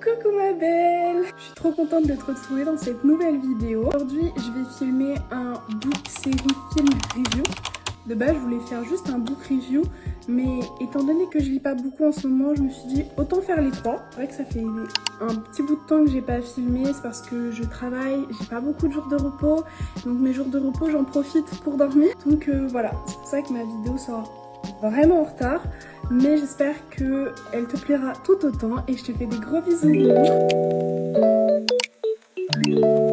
Coucou ma belle! Je suis trop contente de te retrouver dans cette nouvelle vidéo. Aujourd'hui, je vais filmer un book série film review. De base, je voulais faire juste un book review, mais étant donné que je lis pas beaucoup en ce moment, je me suis dit autant faire les trois. C'est vrai que ça fait un petit bout de temps que j'ai pas filmé, c'est parce que je travaille, j'ai pas beaucoup de jours de repos, donc mes jours de repos, j'en profite pour dormir. Donc voilà, c'est pour ça que ma vidéo sort vraiment en retard, mais j'espère qu'elle te plaira tout autant et je te fais des gros bisous.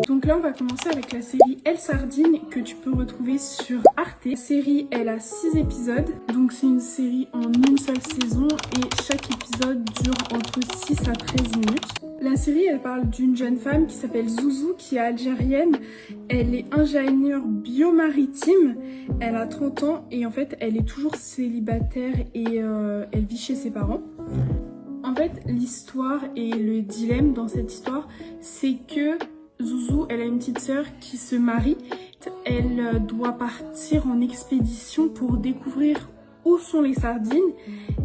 Donc là on va commencer avec la série Elle Sardine que tu peux retrouver sur Arte. La série elle a 6 épisodes, donc c'est une série en une seule saison et chaque épisode dure entre 6 à 13 minutes. La série elle parle d'une jeune femme qui s'appelle Zouzou, qui est algérienne. Elle est ingénieure biomaritime, elle a 30 ans et en fait elle est toujours célibataire et elle vit chez ses parents. En fait l'histoire et le dilemme dans cette histoire c'est que Zouzou, elle a une petite sœur qui se marie. Elle doit partir en expédition pour découvrir où sont les sardines.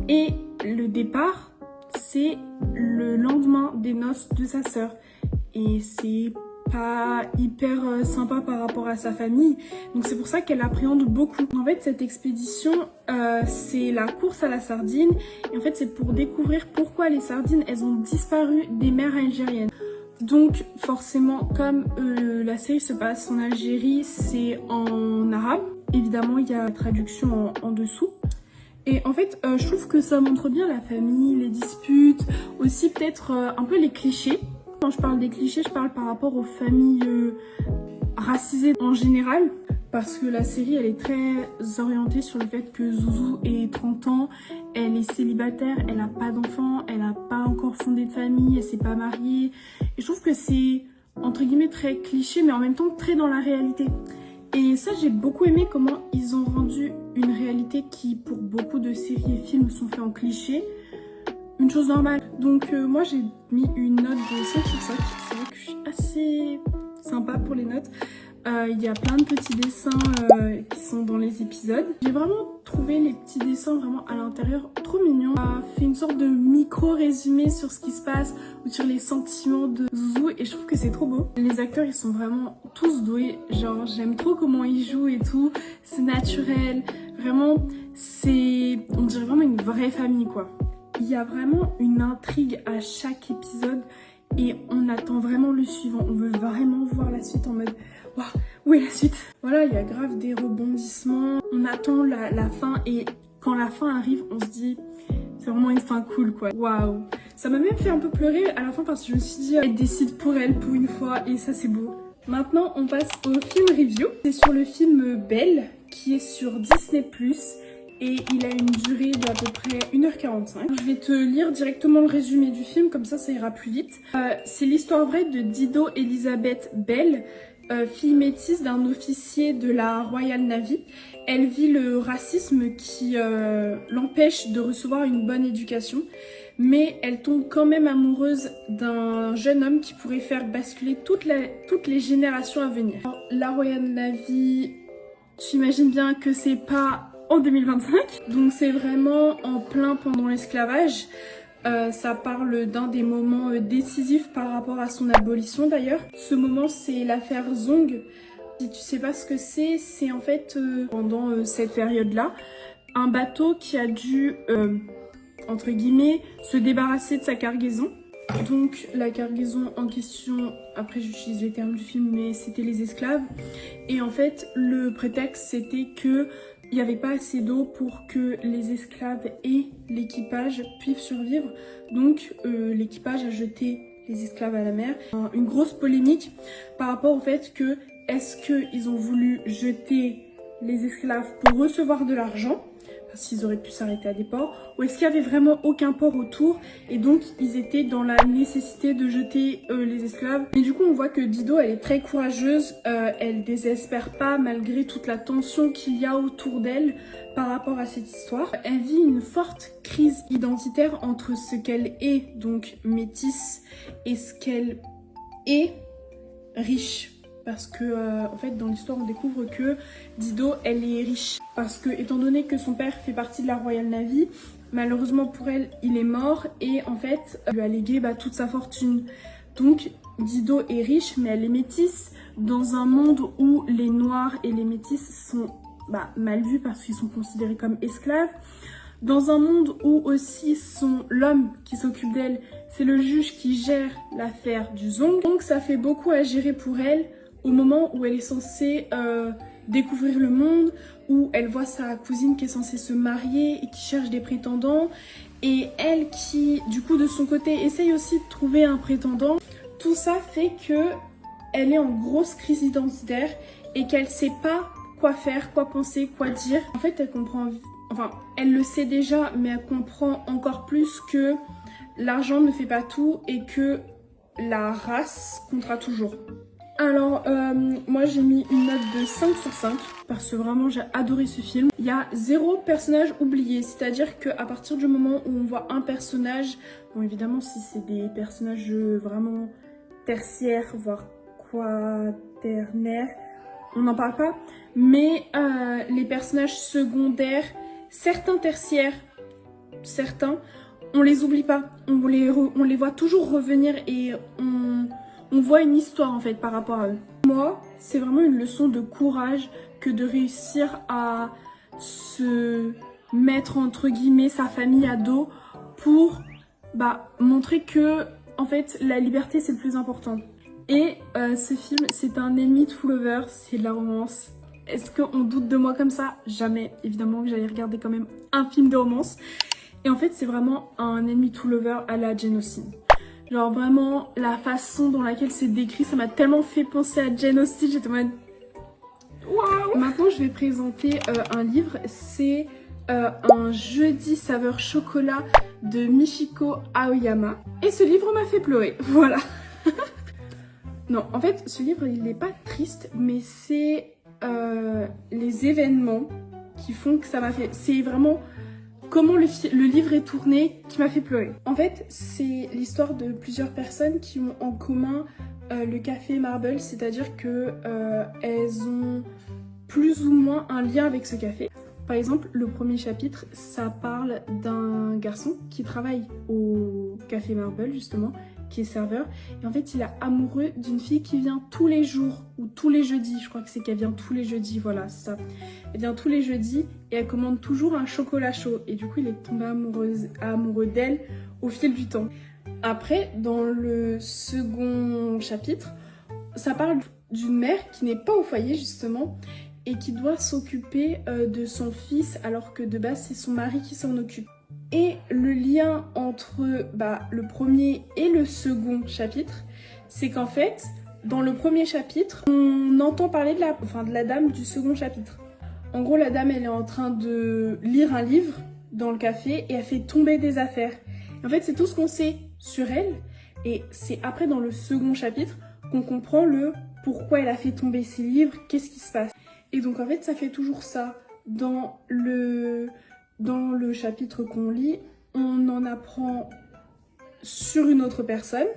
Et le départ, c'est le lendemain des noces de sa sœur. Et c'est pas hyper sympa par rapport à sa famille. Donc c'est pour ça qu'elle appréhende beaucoup. En fait, cette expédition, c'est la course à la sardine. Et en fait, c'est pour découvrir pourquoi les sardines, elles ont disparu des mers algériennes. Donc forcément, comme la série se passe en Algérie, c'est en arabe. Évidemment, il y a la traduction en dessous. Et en fait, je trouve que ça montre bien la famille, les disputes, aussi peut-être un peu les clichés. Quand je parle des clichés, je parle par rapport aux familles racisées en général. Parce que la série, elle est très orientée sur le fait que Zouzou ait 30 ans, elle est célibataire, elle n'a pas d'enfant, elle n'a pas encore fondé de famille, elle s'est pas mariée. Et je trouve que c'est, entre guillemets, très cliché, mais en même temps très dans la réalité. Et ça, j'ai beaucoup aimé comment ils ont rendu une réalité qui, pour beaucoup de séries et films, sont faits en cliché, une chose normale. Donc moi, j'ai mis une note de 5 sur 5. C'est vrai que je suis assez sympa pour les notes. Il y a plein de petits dessins qui sont dans les épisodes. J'ai vraiment trouvé les petits dessins vraiment à l'intérieur trop mignons. Ça fait une sorte de micro-résumé sur ce qui se passe ou sur les sentiments de Zouzou et je trouve que c'est trop beau. Les acteurs ils sont vraiment tous doués, genre j'aime trop comment ils jouent et tout. C'est naturel, vraiment on dirait vraiment une vraie famille quoi. Il y a vraiment une intrigue à chaque épisode et on attend vraiment le suivant. On veut vraiment voir la suite en mode waouh, où est la suite? Voilà, il y a grave des rebondissements. On attend la fin et quand la fin arrive, on se dit c'est vraiment une fin cool quoi. Waouh! Ça m'a même fait un peu pleurer à la fin parce que je me suis dit elle décide pour elle pour une fois et ça c'est beau. Maintenant, on passe au film review. C'est sur le film Belle qui est sur Disney+. Et il a une durée d'à peu près 1h45. Je vais te lire directement le résumé du film, comme ça ira plus vite. C'est l'histoire vraie de Dido Elizabeth Bell, fille métisse d'un officier de la Royal Navy. Elle vit le racisme qui l'empêche de recevoir une bonne éducation. Mais elle tombe quand même amoureuse d'un jeune homme qui pourrait faire basculer toutes les générations à venir. Alors, la Royal Navy, j'imagine bien que c'est pas en 2025, donc c'est vraiment en plein pendant l'esclavage. Ça parle d'un des moments décisifs par rapport à son abolition d'ailleurs. Ce moment c'est l'affaire Zong. Si tu sais pas ce que c'est en fait pendant cette période-là, un bateau qui a dû entre guillemets se débarrasser de sa cargaison. Donc la cargaison en question, après j'utilise les termes du film, mais c'était les esclaves. Et en fait le prétexte c'était que il n'y avait pas assez d'eau pour que les esclaves et l'équipage puissent survivre. Donc l'équipage a jeté les esclaves à la mer. Une grosse polémique par rapport au fait que est-ce qu'ils ont voulu jeter les esclaves pour recevoir de l'argent, parce qu'ils auraient pu s'arrêter à des ports, ou est-ce qu'il n'y avait vraiment aucun port autour et donc ils étaient dans la nécessité de jeter les esclaves. Et du coup on voit que Dido elle est très courageuse, elle désespère pas malgré toute la tension qu'il y a autour d'elle par rapport à cette histoire. Elle vit une forte crise identitaire entre ce qu'elle est, donc métisse, et ce qu'elle est riche. Parce que en fait dans l'histoire on découvre que Dido elle est riche parce que étant donné que son père fait partie de la Royal Navy, malheureusement pour elle, il est mort et en fait, elle lui a légué toute sa fortune. Donc Dido est riche, mais elle est métisse dans un monde où les noirs et les métis sont mal vus parce qu'ils sont considérés comme esclaves. Dans un monde où aussi l'homme qui s'occupe d'elle, c'est le juge qui gère l'affaire du Zong. Donc ça fait beaucoup à gérer pour elle au moment où elle est censée découvrir le monde, où elle voit sa cousine qui est censée se marier et qui cherche des prétendants. Et elle qui, du coup, de son côté, essaye aussi de trouver un prétendant. Tout ça fait que elle est en grosse crise identitaire et qu'elle sait pas quoi faire, quoi penser, quoi dire. En fait, elle le sait déjà, mais elle comprend encore plus que l'argent ne fait pas tout et que la race comptera toujours. Alors, moi j'ai mis une note de 5 sur 5 parce que vraiment j'ai adoré ce film. Il y a 0 personnage oublié, c'est-à-dire qu'à partir du moment où on voit un personnage, bon évidemment si c'est des personnages vraiment tertiaires, voire quaternaires, on n'en parle pas, mais les personnages secondaires, certains tertiaires, certains, on les oublie pas, on les voit toujours revenir et on voit une histoire en fait par rapport à eux. Moi, c'est vraiment une leçon de courage que de réussir à se mettre entre guillemets sa famille à dos pour montrer que en fait la liberté c'est le plus important. Et ce film c'est un Enemy to Lovers, c'est de la romance. Est-ce qu'on doute de moi comme ça? Jamais, évidemment que j'allais regarder quand même un film de romance. Et en fait c'est vraiment un Enemy to Lover à la Jane Austen. Genre vraiment, la façon dans laquelle c'est décrit, ça m'a tellement fait penser à Jane Austen, j'étais en mode waouh. Maintenant, je vais présenter un livre, c'est un jeudi saveur chocolat de Michiko Aoyama. Et ce livre m'a fait pleurer, voilà. Non, en fait, ce livre, il n'est pas triste, mais c'est les événements qui font que ça m'a fait... C'est vraiment... comment le livre est tourné qui m'a fait pleurer. En fait, c'est l'histoire de plusieurs personnes qui ont en commun le café Marble, c'est-à-dire que elles ont plus ou moins un lien avec ce café. Par exemple, le premier chapitre, ça parle d'un garçon qui travaille au café Marble, justement, qui est serveur. Et en fait, il est amoureux d'une fille qui vient tous les jours, ou tous les jeudis. Je crois que c'est qu'elle vient tous les jeudis, voilà, c'est ça. Elle vient tous les jeudis et elle commande toujours un chocolat chaud. Et du coup, il est tombé amoureux d'elle au fil du temps. Après, dans le second chapitre, ça parle d'une mère qui n'est pas au foyer, justement, et qui doit s'occuper de son fils, alors que de base, c'est son mari qui s'en occupe. Et le lien entre le premier et le second chapitre, c'est qu'en fait, dans le premier chapitre, on entend parler de la dame du second chapitre. En gros, la dame, elle est en train de lire un livre dans le café et elle fait tomber des affaires. En fait, c'est tout ce qu'on sait sur elle. Et c'est après, dans le second chapitre, qu'on comprend pourquoi elle a fait tomber ses livres, qu'est-ce qui se passe. Et donc, en fait, ça fait toujours ça. Dans le chapitre qu'on lit, on en apprend sur une autre personne.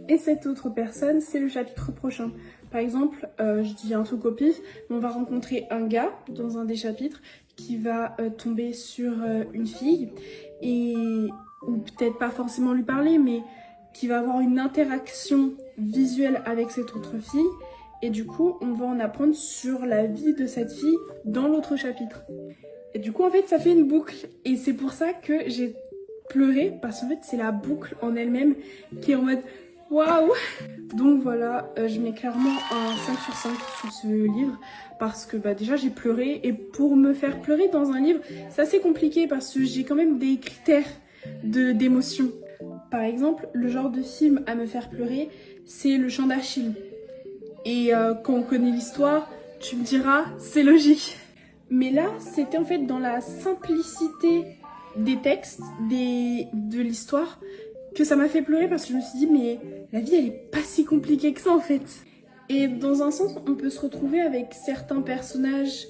Et cette autre personne, c'est le chapitre prochain. Par exemple, je dis un truc au pif, mais on va rencontrer un gars dans un des chapitres qui va tomber sur une fille, ou peut-être pas forcément lui parler, mais qui va avoir une interaction visuelle avec cette autre fille. Et du coup, on va en apprendre sur la vie de cette fille dans l'autre chapitre. Et du coup, en fait, ça fait une boucle. Et c'est pour ça que j'ai pleuré, parce qu'en fait, c'est la boucle en elle-même qui est en mode waouh. Donc voilà, je mets clairement un 5 sur 5 sur ce livre, parce que déjà, j'ai pleuré. Et pour me faire pleurer dans un livre, c'est assez compliqué, parce que j'ai quand même des critères d'émotion. Par exemple, le genre de film à me faire pleurer, c'est Le Chant d'Achille. Et quand on connaît l'histoire, tu me diras, c'est logique. Mais là, c'était en fait dans la simplicité des textes, de l'histoire, que ça m'a fait pleurer, parce que je me suis dit, mais la vie, elle est pas si compliquée que ça en fait. Et dans un sens, on peut se retrouver avec certains personnages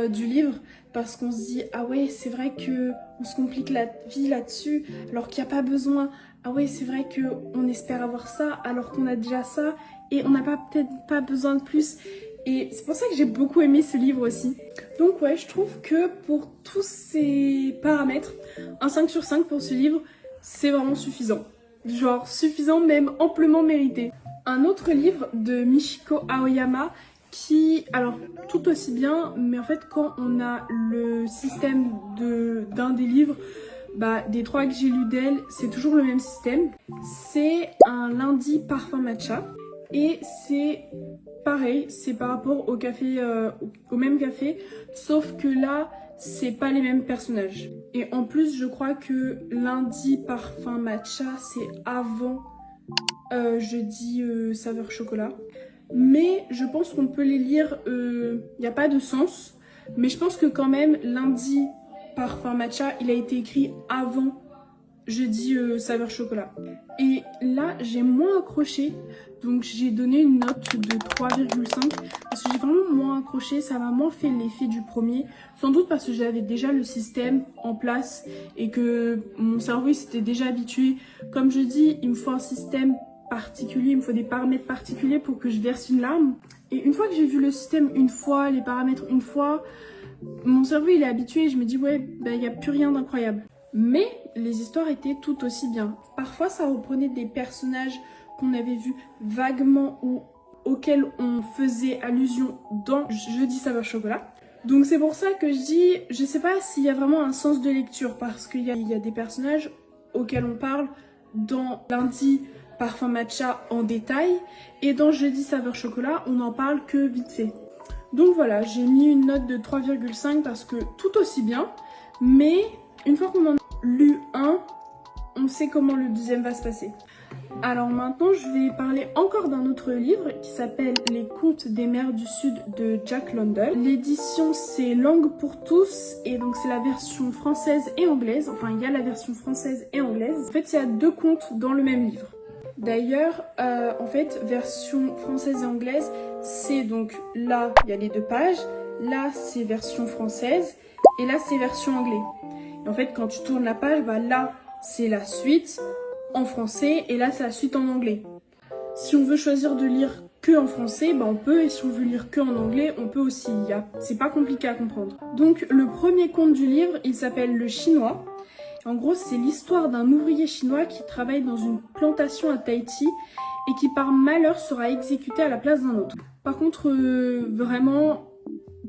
du livre, parce qu'on se dit, ah ouais, c'est vrai qu'on se complique la vie là-dessus, alors qu'il n'y a pas besoin. Ah ouais, c'est vrai qu'on espère avoir ça, alors qu'on a déjà ça, et on n'a peut-être pas besoin de plus. Et c'est pour ça que j'ai beaucoup aimé ce livre aussi. Donc ouais, je trouve que pour tous ces paramètres, un 5 sur 5 pour ce livre, c'est vraiment suffisant. Genre suffisant, même amplement mérité. Un autre livre de Michiko Aoyama qui, alors tout aussi bien, mais en fait quand on a le système d'un des livres, des 3 que j'ai lu d'elle, c'est toujours le même système. C'est un lundi parfum matcha et c'est pareil, c'est par rapport au café, au même café, sauf que là, c'est pas les mêmes personnages. Et en plus, je crois que lundi parfum matcha, c'est avant jeudi saveur chocolat. Mais je pense qu'on peut les lire, il n'y a pas de sens. Mais je pense que quand même, lundi parfum matcha, il a été écrit avant jeudi saveur chocolat. Et là, j'ai moins accroché. Donc j'ai donné une note de 3,5 parce que j'ai vraiment moins accroché, ça m'a moins fait l'effet du premier. Sans doute parce que j'avais déjà le système en place et que mon cerveau s'était déjà habitué. Comme je dis, il me faut un système particulier, il me faut des paramètres particuliers pour que je verse une larme. Et une fois que j'ai vu le système une fois, les paramètres une fois, mon cerveau il est habitué et je me dis ouais, il n'y a plus rien d'incroyable. Mais les histoires étaient tout aussi bien. Parfois ça reprenait des personnages qu'on avait vu vaguement ou auxquels on faisait allusion dans Jeudi saveur chocolat. Donc c'est pour ça que je dis, je sais pas s'il y a vraiment un sens de lecture parce qu'il y a des personnages auxquels on parle dans Lundi parfum matcha en détail et dans Jeudi saveur chocolat on n'en parle que vite fait. Donc voilà, j'ai mis une note de 3,5 parce que tout aussi bien, mais une fois qu'on en a lu un, on sait comment le deuxième va se passer. Alors maintenant, je vais parler encore d'un autre livre qui s'appelle Les Contes des mers du Sud de Jack London. L'édition, c'est Langue pour tous et donc c'est la version française et anglaise. Enfin, il y a la version française et anglaise. En fait, il y a 2 contes dans le même livre. D'ailleurs, en fait, version française et anglaise, c'est donc là, il y a les 2 pages. Là, c'est version française et là, c'est version anglaise. Et en fait, quand tu tournes la page, là, c'est la suite en français et là c'est la suite en anglais. Si on veut choisir de lire que en français, on peut, et si on veut lire que en anglais, on peut aussi. C'est pas compliqué à comprendre. Donc le premier conte du livre, il s'appelle Le Chinois. En gros, c'est l'histoire d'un ouvrier chinois qui travaille dans une plantation à Tahiti et qui par malheur sera exécuté à la place d'un autre. Par contre, vraiment,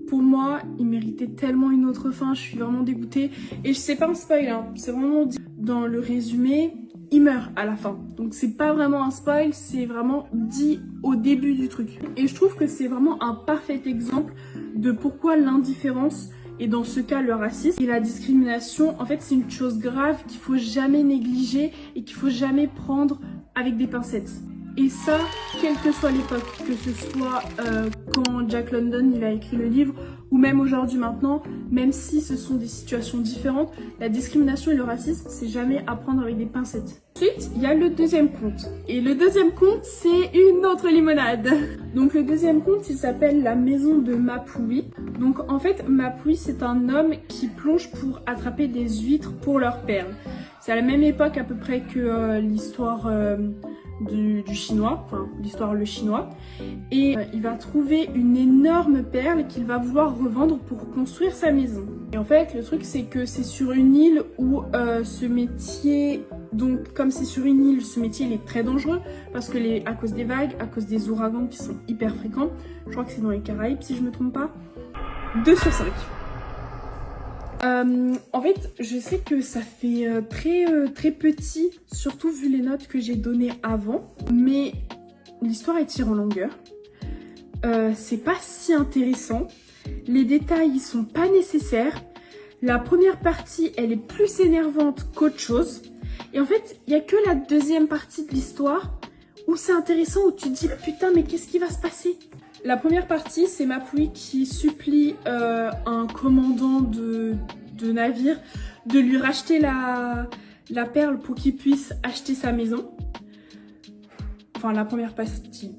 pour moi, il méritait tellement une autre fin, je suis vraiment dégoûtée. Et c'est pas un spoil, c'est vraiment dit dans le résumé. Il meurt à la fin. Donc c'est pas vraiment un spoil, c'est vraiment dit au début du truc. Et je trouve que c'est vraiment un parfait exemple de pourquoi l'indifférence, et dans ce cas le racisme et la discrimination, en fait c'est une chose grave qu'il faut jamais négliger et qu'il faut jamais prendre avec des pincettes. Et ça, quelle que soit l'époque, que ce soit quand Jack London il a écrit le livre, ou même aujourd'hui maintenant, même si ce sont des situations différentes, la discrimination et le racisme, c'est jamais à prendre avec des pincettes. Ensuite, il y a le deuxième conte. Et le deuxième conte, c'est une autre limonade. Donc le deuxième conte, il s'appelle La maison de Mapui. Donc en fait, Mapui, c'est un homme qui plonge pour attraper des huîtres pour leurs perles. C'est à la même époque à peu près que l'histoire du chinois, enfin l'histoire le chinois. Et il va trouver une énorme perle qu'il va vouloir revendre pour construire sa maison. Et en fait, le truc, c'est que c'est sur une île où ce métier... Donc, comme c'est sur une île, ce métier il est très dangereux parce que à cause des vagues, à cause des ouragans qui sont hyper fréquents, je crois que c'est dans les Caraïbes si je me trompe pas, 2 sur 5. En fait, je sais que ça fait très petit, surtout vu les notes que j'ai données avant, mais l'histoire elle tire en longueur. C'est pas si intéressant, les détails ils sont pas nécessaires. La première partie, elle est plus énervante qu'autre chose. Et en fait, il n'y a que la deuxième partie de l'histoire où c'est intéressant, où tu te dis putain mais qu'est-ce qui va se passer? La première partie, c'est Mapui qui supplie un commandant de navire de lui racheter la perle pour qu'il puisse acheter sa maison. Enfin, la première partie.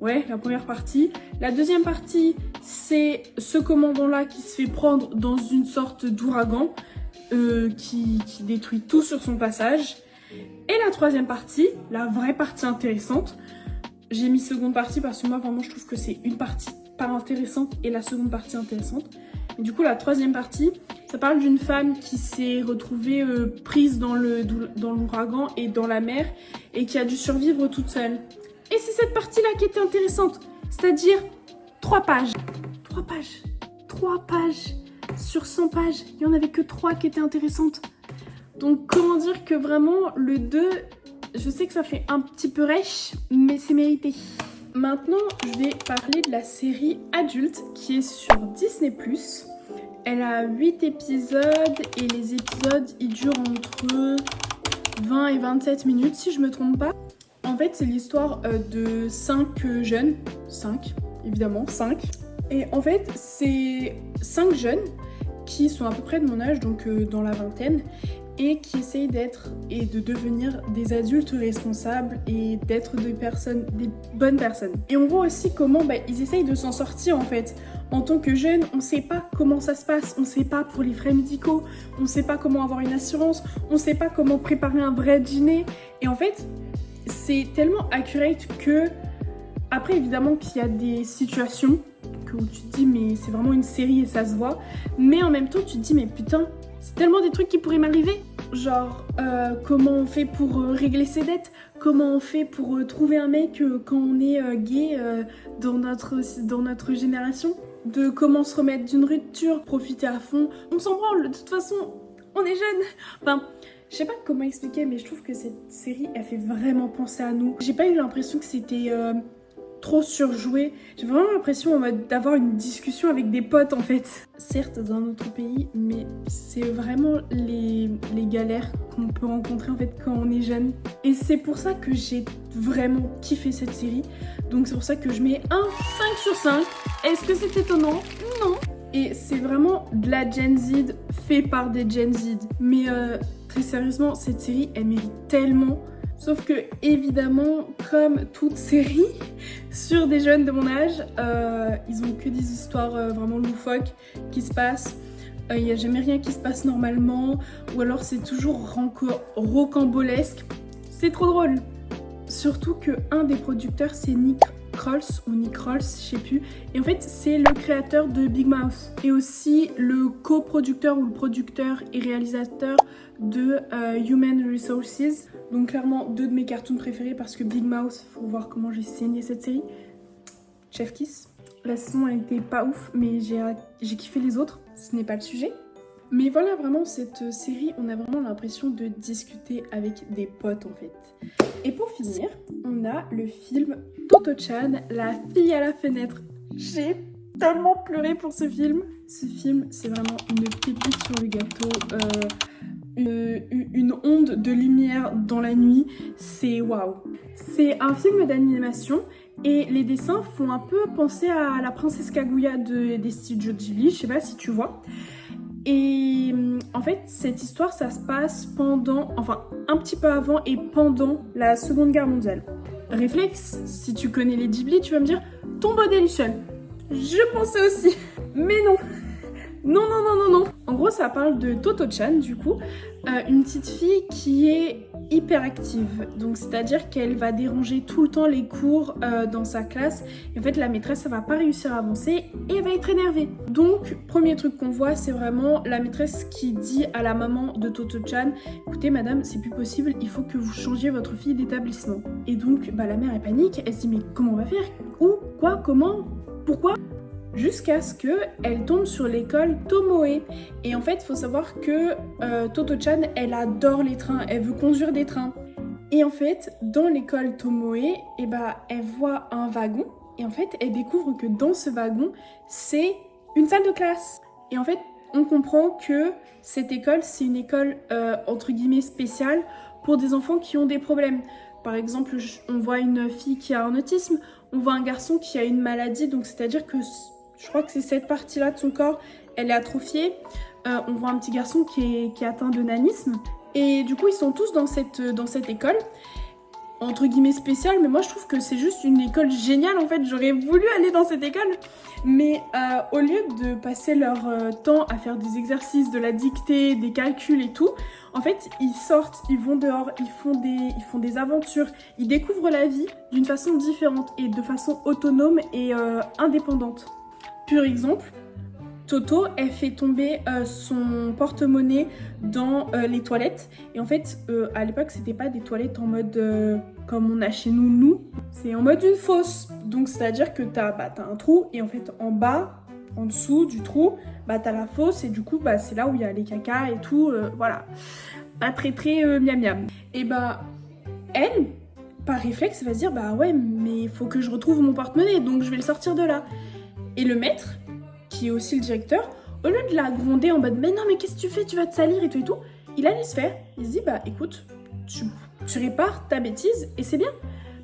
Ouais, la première partie. La deuxième partie, c'est ce commandant-là qui se fait prendre dans une sorte d'ouragan qui détruit tout sur son passage. Et la troisième partie, la vraie partie intéressante, j'ai mis seconde partie parce que moi vraiment je trouve que c'est une partie pas intéressante et la seconde partie intéressante. Et du coup, la troisième partie, ça parle d'une femme qui s'est retrouvée prise dans l'ouragan et dans la mer et qui a dû survivre toute seule. Et c'est cette partie-là qui était intéressante, c'est-à-dire 3 pages. 3 pages. 3 pages. Sur 100 pages, il n'y en avait que 3 qui étaient intéressantes. Donc comment dire que vraiment le 2, je sais que ça fait un petit peu rêche, mais c'est mérité. Maintenant, je vais parler de la série adulte qui est sur Disney+. Elle a 8 épisodes et les épisodes, ils durent entre 20 et 27 minutes si je me trompe pas. En fait, c'est l'histoire de 5 jeunes. 5, évidemment, 5. Et en fait, c'est 5 jeunes qui sont à peu près de mon âge, donc dans la vingtaine, et qui essayent d'être et de devenir des adultes responsables et d'être des bonnes personnes. Et on voit aussi comment ils essayent de s'en sortir en fait. En tant que jeunes, on sait pas comment ça se passe, on sait pas pour les frais médicaux, on sait pas comment avoir une assurance, on sait pas comment préparer un vrai dîner. Et en fait, c'est tellement accurate que, après évidemment qu'il y a des situations où tu te dis mais c'est vraiment une série et ça se voit, mais en même temps tu te dis mais putain, c'est tellement des trucs qui pourraient m'arriver. Genre, comment on fait pour régler ses dettes, comment on fait pour trouver un mec quand on est gay dans notre génération, de comment se remettre d'une rupture, profiter à fond. On s'en branle, de toute façon, on est jeunes. Enfin, je sais pas comment expliquer, mais je trouve que cette série, elle fait vraiment penser à nous. J'ai pas eu l'impression que c'était trop surjoué. J'ai vraiment l'impression en mode d'avoir une discussion avec des potes en fait. Certes dans notre pays, mais c'est vraiment les galères qu'on peut rencontrer en fait quand on est jeune. Et c'est pour ça que j'ai vraiment kiffé cette série. Donc c'est pour ça que je mets un 5 sur 5. Est-ce que c'est étonnant? Non. Et c'est vraiment de la Gen Z fait par des Gen Z. Mais très sérieusement, cette série, elle mérite tellement. Sauf que, évidemment, comme toute série sur des jeunes de mon âge, ils ont que des histoires vraiment loufoques qui se passent. Il n'y a jamais rien qui se passe normalement, ou alors c'est toujours rocambolesque. C'est trop drôle. Surtout que un des producteurs, c'est Nick Kroll, je sais plus. Et en fait, c'est le créateur de Big Mouth. Et aussi le coproducteur ou le producteur et réalisateur de Human Resources. Donc clairement, 2 de mes cartoons préférés parce que Big Mouth, faut voir comment j'ai saigné cette série. Chef Kiss. La saison, elle était pas ouf, mais j'ai kiffé les autres. Ce n'est pas le sujet. Mais voilà, vraiment, cette série, on a vraiment l'impression de discuter avec des potes, en fait. Et pour finir, on a le film Toto-chan, la fille à la fenêtre. J'ai tellement pleuré pour ce film. Ce film, c'est vraiment une pépite sur le gâteau. Une onde de lumière dans la nuit. C'est waouh. C'est un film d'animation. Et les dessins font un peu penser à la princesse Kaguya des studios Ghibli, je sais pas si tu vois. Et en fait, cette histoire, ça se passe un petit peu avant et pendant la Seconde Guerre mondiale. Réflexe, si tu connais les Ghibli, tu vas me dire « Tombeau des Lucioles ». Je pensais aussi, mais non. Non. En gros, ça parle de Toto-chan, du coup, une petite fille qui est hyperactive. Donc, c'est-à-dire qu'elle va déranger tout le temps les cours dans sa classe. Et en fait, la maîtresse, elle va pas réussir à avancer et elle va être énervée. Donc, premier truc qu'on voit, c'est vraiment la maîtresse qui dit à la maman de Toto-chan « Écoutez, madame, c'est plus possible, il faut que vous changiez votre fille d'établissement. » Et donc, la mère, elle panique. Elle se dit « Mais comment on va faire? Où? Quoi? Comment? Pourquoi ?» Jusqu'à ce qu'elle tombe sur l'école Tomoe. Et en fait, il faut savoir que Toto-chan, elle adore les trains, elle veut conduire des trains. Et en fait, dans l'école Tomoe, elle voit un wagon. Et en fait, elle découvre que dans ce wagon, c'est une salle de classe. Et en fait, on comprend que cette école, c'est une école entre guillemets spéciale pour des enfants qui ont des problèmes. Par exemple, on voit une fille qui a un autisme, on voit un garçon qui a une maladie, donc c'est-à-dire que je crois que c'est cette partie-là de son corps, elle est atrophiée. On voit un petit garçon qui est atteint de nanisme. Et du coup, ils sont tous dans cette école, entre guillemets spéciale, mais moi je trouve que c'est juste une école géniale en fait. J'aurais voulu aller dans cette école, mais au lieu de passer leur temps à faire des exercices, de la dictée, des calculs et tout, en fait, ils sortent, ils vont dehors, ils font des aventures, ils découvrent la vie d'une façon différente et de façon autonome et indépendante. Pur exemple, Toto, elle fait tomber son porte-monnaie dans les toilettes. Et en fait, à l'époque, c'était pas des toilettes en mode comme on a chez nous. C'est en mode une fosse. Donc, c'est-à-dire que t'as un trou et en fait, en bas, en dessous du trou, t'as la fosse et du coup, c'est là où il y a les cacas et tout. Voilà. Pas très miam miam. Et elle, par réflexe, elle va se dire ouais, mais il faut que je retrouve mon porte-monnaie, donc je vais le sortir de là. Et le maître, qui est aussi le directeur, au lieu de la gronder en mode mais non, mais qu'est-ce que tu fais, tu vas te salir et tout, il la laisse faire. Il se dit écoute, tu répares ta bêtise et c'est bien.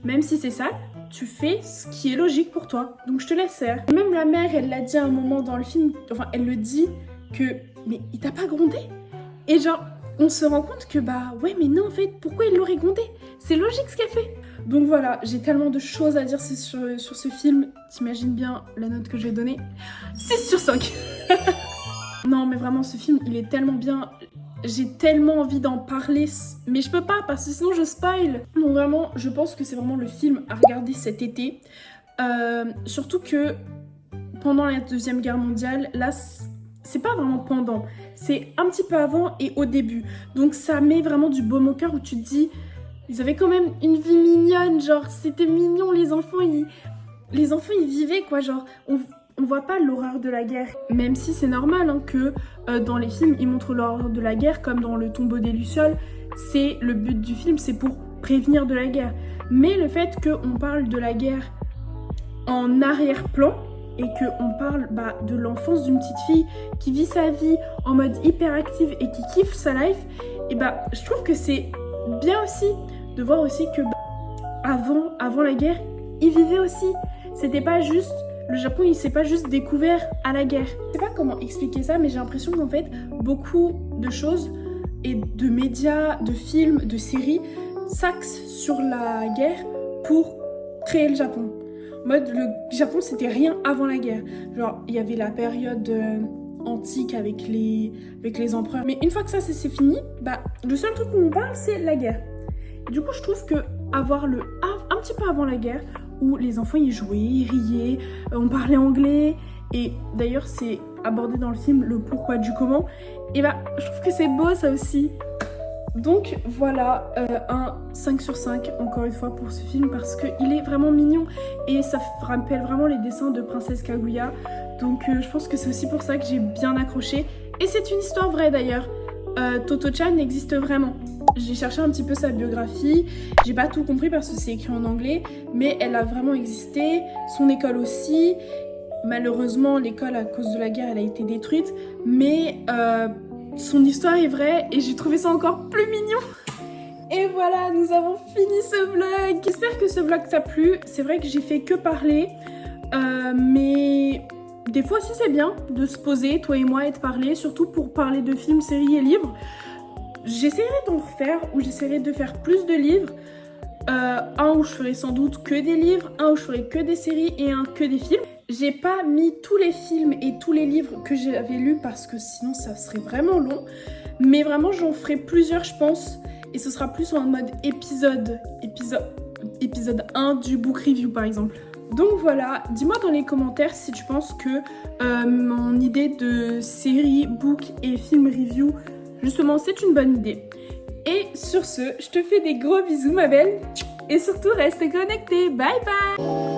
Même si c'est sale, tu fais ce qui est logique pour toi, donc je te laisse faire. Même la mère, elle l'a dit à un moment dans le film, enfin elle le dit que mais il t'a pas grondé. Et genre on se rend compte que ouais, mais non, en fait, pourquoi il l'aurait grondé? C'est logique ce qu'elle fait. Donc voilà, j'ai tellement de choses à dire sur ce film. T'imagines bien la note que je vais donner. 6 sur 5. Non, mais vraiment, ce film, il est tellement bien. J'ai tellement envie d'en parler, mais je peux pas parce que sinon je spoil. Donc vraiment, je pense que c'est vraiment le film à regarder cet été. Surtout que pendant la Deuxième Guerre mondiale, là, c'est pas vraiment pendant, c'est un petit peu avant et au début. Donc ça met vraiment du baume au cœur où tu te dis, ils avaient quand même une vie mignonne, genre c'était mignon, les enfants ils vivaient quoi, genre on voit pas l'horreur de la guerre. Même si c'est normal que dans les films ils montrent l'horreur de la guerre, comme dans Le Tombeau des Lucioles, c'est le but du film, c'est pour prévenir de la guerre. Mais le fait qu'on parle de la guerre en arrière-plan, et qu'on parle de l'enfance d'une petite fille qui vit sa vie en mode hyperactive et qui kiffe sa life, et je trouve que c'est bien aussi de voir aussi que avant la guerre, ils vivaient aussi. C'était pas juste, le Japon il s'est pas juste découvert à la guerre. Je sais pas comment expliquer ça, mais j'ai l'impression qu'en fait, beaucoup de choses et de médias, de films, de séries s'axent sur la guerre pour créer le Japon. En mode, le Japon, c'était rien avant la guerre. Genre, il y avait la période antique avec les empereurs. Mais une fois que ça, c'est fini, le seul truc où on parle, c'est la guerre. Et du coup, je trouve que avoir un petit peu avant la guerre, où les enfants, ils jouaient, ils riaient, on parlait anglais. Et d'ailleurs, c'est abordé dans le film, le pourquoi du comment. Et je trouve que c'est beau, ça aussi. Donc voilà, un 5 sur 5 encore une fois pour ce film parce qu'il est vraiment mignon et ça rappelle vraiment les dessins de Princesse Kaguya. Donc je pense que c'est aussi pour ça que j'ai bien accroché. Et c'est une histoire vraie d'ailleurs. Toto-chan existe vraiment. J'ai cherché un petit peu sa biographie, j'ai pas tout compris parce que c'est écrit en anglais, mais elle a vraiment existé, son école aussi. Malheureusement, l'école à cause de la guerre, elle a été détruite, mais son histoire est vraie et j'ai trouvé ça encore plus mignon. Et voilà, nous avons fini ce vlog. J'espère que ce vlog t'a plu. C'est vrai que j'ai fait que parler, mais des fois aussi c'est bien de se poser, toi et moi, et de parler, surtout pour parler de films, séries et livres. J'essaierai d'en refaire, ou j'essaierai de faire plus de livres. Un où je ferai sans doute que des livres, un où je ferai que des séries et un que des films. J'ai pas mis tous les films et tous les livres que j'avais lus parce que sinon ça serait vraiment long. Mais vraiment j'en ferai plusieurs je pense. Et ce sera plus en mode épisode 1 du book review par exemple. Donc voilà, dis-moi dans les commentaires si tu penses que mon idée de série, book et film review, justement c'est une bonne idée. Et sur ce, je te fais des gros bisous ma belle. Et surtout reste connectée. Bye bye.